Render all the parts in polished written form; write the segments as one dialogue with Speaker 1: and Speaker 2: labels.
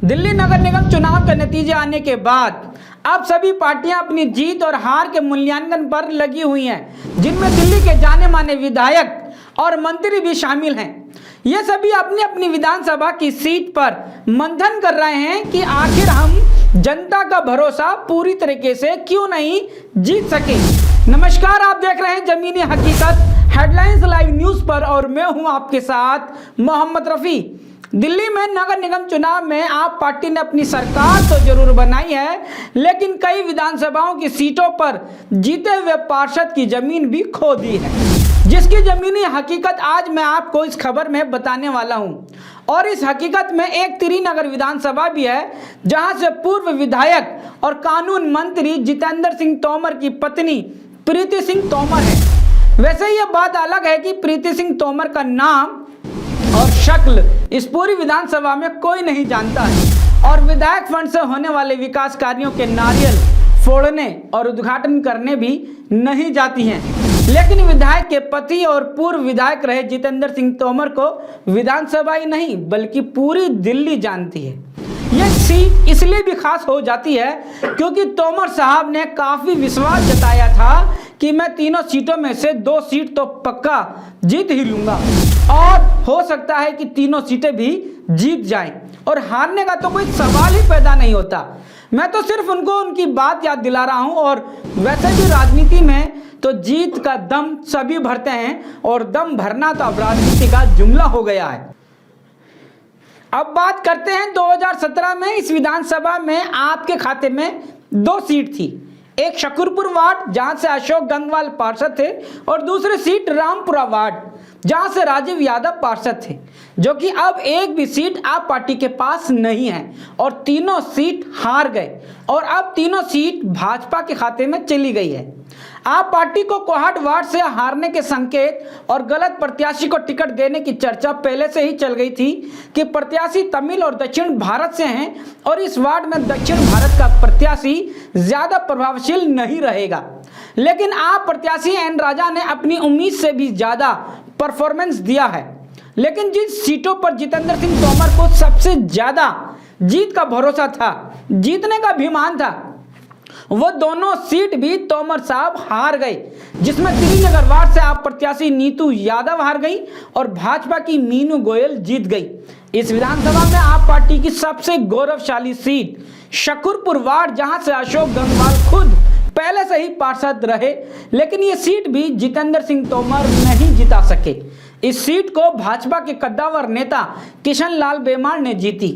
Speaker 1: दिल्ली नगर निगम चुनाव के नतीजे आने के बाद अब सभी पार्टियां अपनी जीत और हार के मूल्यांकन पर लगी हुई हैं, जिनमें दिल्ली के जाने माने विधायक और मंत्री भी शामिल हैं। ये सभी अपनी अपनी विधानसभा की सीट पर मंथन कर रहे हैं कि आखिर हम जनता का भरोसा पूरी तरीके से क्यों नहीं जीत सके। नमस्कार, आप देख रहे हैं जमीनी हकीकत हेडलाइंस लाइव न्यूज पर और मैं हूं आपके साथ मोहम्मद रफी। दिल्ली में नगर निगम चुनाव में आप पार्टी ने अपनी सरकार तो जरूर बनाई है, लेकिन कई विधानसभाओं की सीटों पर जीते हुए पार्षद की जमीन भी खो दी है, जिसकी जमीनी हकीकत आज मैं आपको इस खबर में बताने वाला हूं। और इस हकीकत में एक त्रिनगर विधानसभा भी है, जहां से पूर्व विधायक और कानून मंत्री जितेंद्र सिंह तोमर की पत्नी प्रीति सिंह तोमर है। वैसे यह बात अलग है कि प्रीति सिंह तोमर का नाम और शक्ल इस पूरी विधानसभा में कोई नहीं जानता है और विधायक फंड से होने वाले विकास कार्यों के नारियल फोड़ने और उद्घाटन करने भी नहीं जाती हैं। लेकिन विधायक के पति और पूर्व विधायक रहे जितेंद्र सिंह तोमर को विधानसभा ही नहीं बल्कि पूरी दिल्ली जानती है। यह सीट इसलिए भी खास हो जाती है क्योंकि तोमर साहब ने काफी विश्वास जताया था कि मैं तीनों सीटों में से 2 सीट तो पक्का जीत ही लूंगा और हो सकता है कि तीनों सीटें भी जीत जाएं और हारने का तो कोई सवाल ही पैदा नहीं होता। मैं तो सिर्फ उनको उनकी बात याद दिला रहा हूं। और वैसे भी राजनीति में तो जीत का दम सभी भरते हैं और दम भरना तो अब राजनीति का जुमला हो गया है। अब बात करते हैं 2017 में इस विधानसभा में आपके खाते में 2 सीट थी। एक शकरपुर वार्ड जहां से अशोक गंगवाल पार्षद थे और दूसरी सीट रामपुरा वार्ड जहां से राजीव यादव पार्षद थे, जो कि अब एक भी सीट आप पार्टी के पास नहीं है और तीनों सीट हार गए और अब तीनों सीट भाजपा के खाते में चली गई है। आप पार्टी को कोहाट वार्ड से हारने के संकेत और गलत प्रत्याशी को टिकट देने की चर्चा पहले से ही चल गई थी कि प्रत्याशी तमिल और दक्षिण भारत से हैं और इस वार्ड में दक्षिण भारत का प्रत्याशी ज्यादा प्रभावशील नहीं रहेगा। लेकिन आप प्रत्याशी एन राजा ने अपनी उम्मीद से भी ज्यादा परफॉर्मेंस दिया है। लेकिन जिन सीटों पर जितेंद्र सिंह तोमर को सबसे ज्यादा जीत का भरोसा था, जीतने का अभिमान था, वो दोनों सीट भी तोमर साहब हार गए, जिसमें त्रिनगर वार्ड से आप प्रत्याशी नीतू यादव हार गई और भाजपा की मीनू गोयल जीत गई। इस विधानसभा में आप पार्टी की सबसे गौरवशाली सीट शकरपुर वार्ड जहां से अशोक गंगवाल खुद पहले से ही पार्षद रहे, लेकिन ये सीट भी जितेंद्र सिंह तोमर नहीं जिता सके। इस सीट को भाजपा के कद्दावर नेता किशन लाल बेमार ने जीती।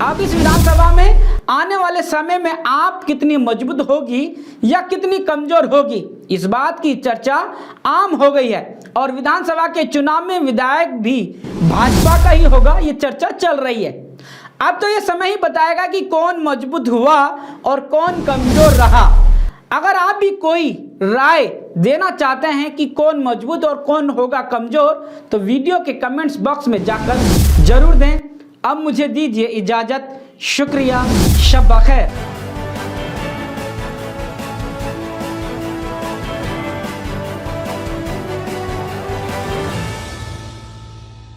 Speaker 1: अब इस विधानसभा में आने वाले समय में आप कितनी मजबूत होगी या कितनी कमजोर होगी, इस बात की चर्चा आम हो गई है और विधानसभा के चुनाव में विधायक भी भाजपा का ही होगा, ये चर्चा चल रही है। अब तो ये समय ही बताएगा कि कौन मजबूत हुआ और कौन कमजोर रहा। अगर आप भी कोई राय देना चाहते हैं कि कौन मजबूत और कौन होगा कमजोर, तो वीडियो के कमेंट्स बॉक्स में जाकर जरूर दें। अब मुझे दीजिए इजाजत, शुक्रिया, शब बखैर।